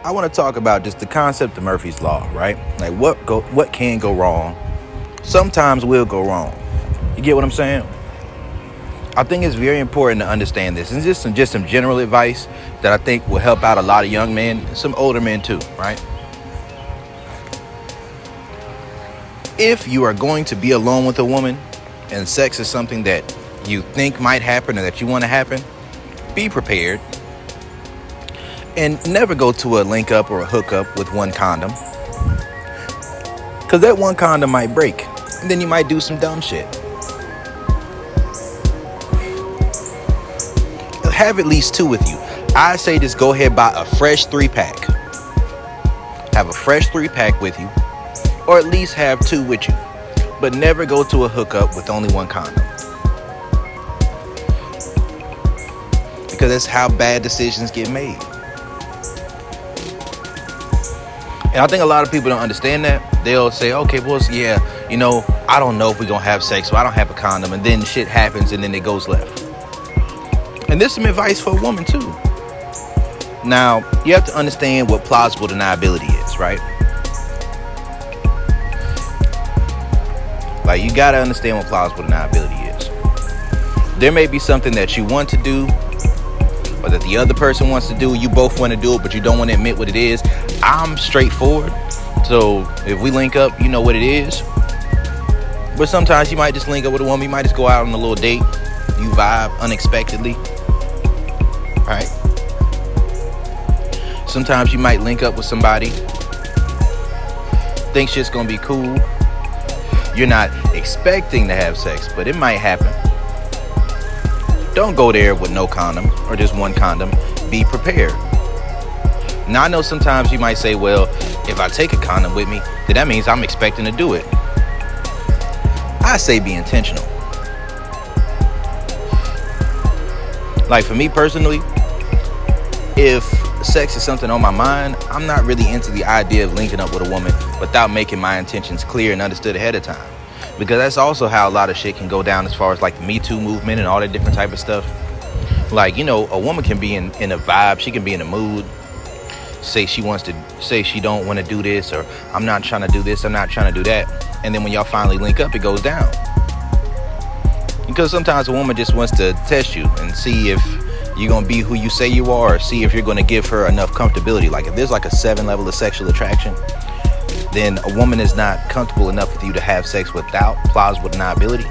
I want to talk about just the concept of Murphy's Law, right? Like what can go wrong sometimes will go wrong. You get what I'm saying? I think it's very important to understand this. And just some general advice that I think will help out a lot of young men, some older men too, right? If you are going to be alone with a woman and sex is something that you think might happen or that you want to happen, be prepared. And never go to a link up or a hookup with one condom. Because that one condom might break. And then you might do some dumb shit. Have at least two with you. I say just go ahead and buy a fresh 3-pack. Have a fresh 3-pack with you. Or at least have two with you. But never go to a hookup with only one condom. Because that's how bad decisions get made. And I think a lot of people don't understand that. They'll say, okay, well, yeah, I don't know if we're going to have sex, so I don't have a condom. And then shit happens and then it goes left. And there's some advice for a woman, too. Now, you have to understand what plausible deniability is, right? Like, you got to understand what plausible deniability is. There may be something that you want to do, or that the other person wants to do. You both want to do it, but you don't want to admit what it is. I'm straightforward, so if we link up, you know what it is. But sometimes you might just link up with a woman. You might just go out on a little date. You vibe unexpectedly, right? Sometimes you might link up with somebody, think shit's gonna be cool. You're not expecting to have sex, but it might happen. Don't go there with no condom or just one condom. Be prepared. Now, I know sometimes you might say, well, if I take a condom with me, then that means I'm expecting to do it. I say be intentional. Like, for me personally, if sex is something on my mind, I'm not really into the idea of linking up with a woman without making my intentions clear and understood ahead of time. Because that's also how a lot of shit can go down as far as like the Me Too movement and all that different type of stuff. Like, a woman can be in a vibe. She can be in a mood. Say she don't want to do this, or I'm not trying to do this, I'm not trying to do that. And then when y'all finally link up, it goes down. Because sometimes a woman just wants to test you and see if you're going to be who you say you are, or see if you're going to give her enough comfortability. Like, if there's like a 7 level of sexual attraction, then a woman is not comfortable enough with you to have sex without plausible deniability.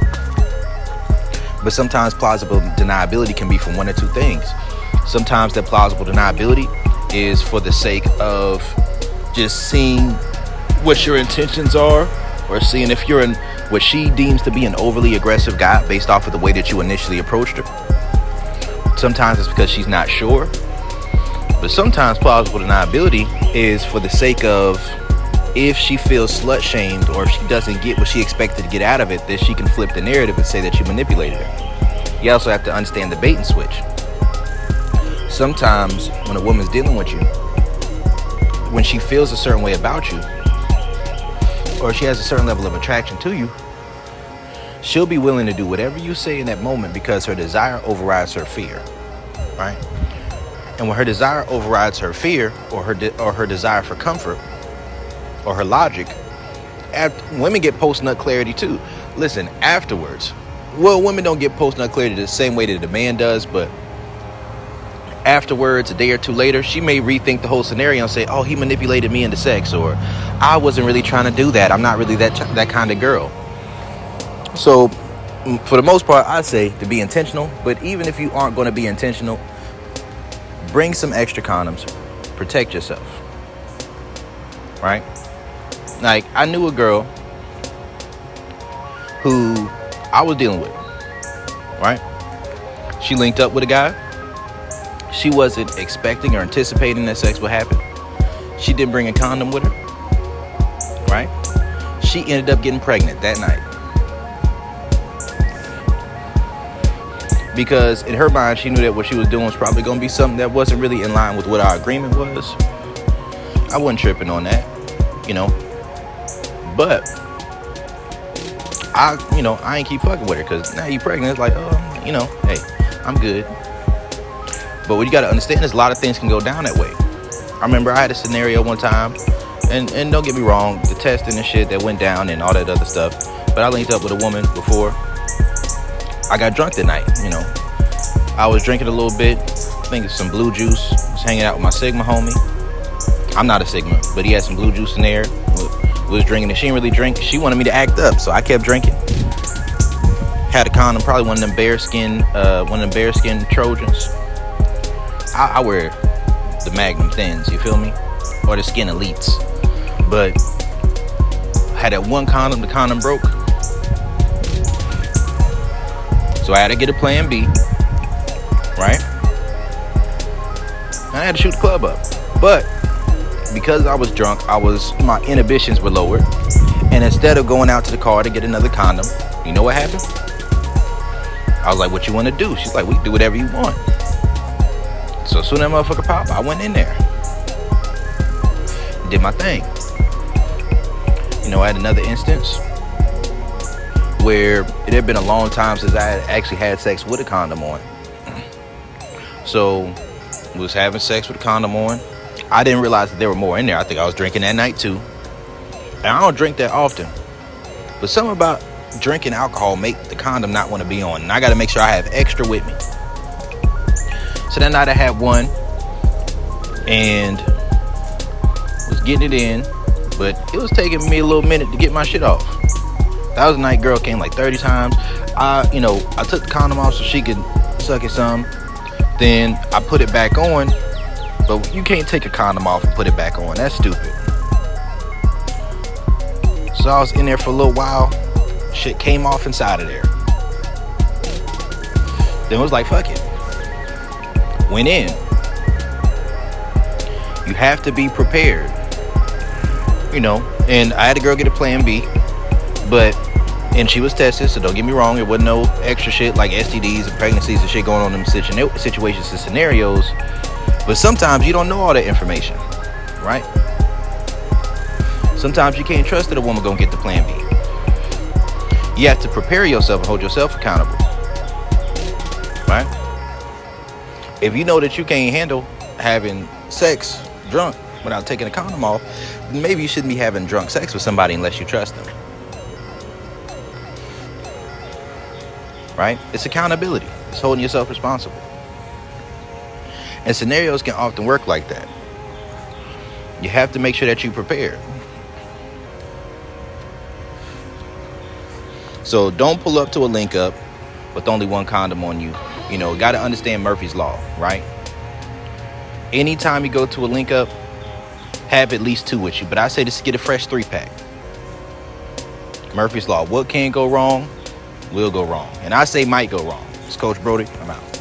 But sometimes plausible deniability can be from one or two things. Sometimes that plausible deniability is for the sake of just seeing what your intentions are, or seeing if you're in what she deems to be an overly aggressive guy based off of the way that you initially approached her. Sometimes it's because she's not sure. But sometimes plausible deniability is for the sake of, if she feels slut shamed, or if she doesn't get what she expected to get out of it, then she can flip the narrative and say that you manipulated her. You also have to understand the bait and switch. Sometimes when a woman's dealing with you, when she feels a certain way about you, or she has a certain level of attraction to you, she'll be willing to do whatever you say in that moment because her desire overrides her fear, right? And when her desire overrides her fear, or her desire for comfort, or her logic, women get post-nut clarity too. Listen, afterwards, well, women don't get post-nut clarity the same way that a man does, but afterwards, a day or two later, she may rethink the whole scenario and say, oh, he manipulated me into sex, or I wasn't really trying to do that. I'm not really that kind of girl. So for the most part, I say to be intentional. But even if you aren't going to be intentional, bring some extra condoms. Protect yourself. Right? Like, I knew a girl who I was dealing with. Right? She linked up with a guy. She wasn't expecting or anticipating that sex would happen. She didn't bring a condom with her. Right? She ended up getting pregnant that night. Because in her mind, she knew that what she was doing was probably going to be something that wasn't really in line with what our agreement was. I wasn't tripping on that, But I ain't keep fucking with her, because now you pregnant. It's like, hey, I'm good. But what you got to understand is a lot of things can go down that way. I remember I had a scenario one time, and don't get me wrong, the testing and shit that went down and all that other stuff, but I linked up with a woman before I got drunk that night. I was drinking a little bit, I think it's some blue juice. I was hanging out with my Sigma homie. I'm not a Sigma, but he had some blue juice in there. We was drinking and she didn't really drink. She wanted me to act up, so I kept drinking. Had a condom, probably one of them bearskin Trojans. I wear the Magnum Thins, you feel me? Or the Skin Elites. But I had that one condom, the condom broke. So I had to get a plan B, right? And I had to shoot the club up. But because I was drunk, my inhibitions were lowered. And instead of going out to the car to get another condom, you know what happened? I was like, what you want to do? She's like, we can do whatever you want. So as soon as that motherfucker popped, I went in there. Did my thing. I had another instance where it had been a long time since I had actually had sex with a condom on. So was having sex with a condom on. I didn't realize that there were more in there. I think I was drinking that night too. And I don't drink that often. But something about drinking alcohol make the condom not want to be on. And I got to make sure I have extra with me. So that night I had one and was getting it in. But it was taking me a little minute to get my shit off. That was the night girl came like 30 times. I took the condom off so she could suck it some. Then I put it back on. But you can't take a condom off and put it back on. That's stupid. So I was in there for a little while. Shit came off inside of there. Then it was like, fuck it. Went in. You have to be prepared. And I had a girl get a plan B. And she was tested, so don't get me wrong, there wasn't no extra shit like STDs and pregnancies and shit going on in them situations and scenarios. But sometimes you don't know all that information, right? Sometimes you can't trust that a woman gonna get the plan B. You have to prepare yourself and hold yourself accountable, right? If you know that you can't handle having sex drunk without taking a condom off, then maybe you shouldn't be having drunk sex with somebody unless you trust them. Right? It's accountability. It's holding yourself responsible. And scenarios can often work like that. You have to make sure that you're prepared. So don't pull up to a link up with only one condom on you. Got to understand Murphy's Law, right? Anytime you go to a link up, have at least 2 with you. But I say just get a fresh 3-pack. Murphy's Law. What can go wrong will go wrong. And I say might go wrong. It's Coach Brody. I'm out.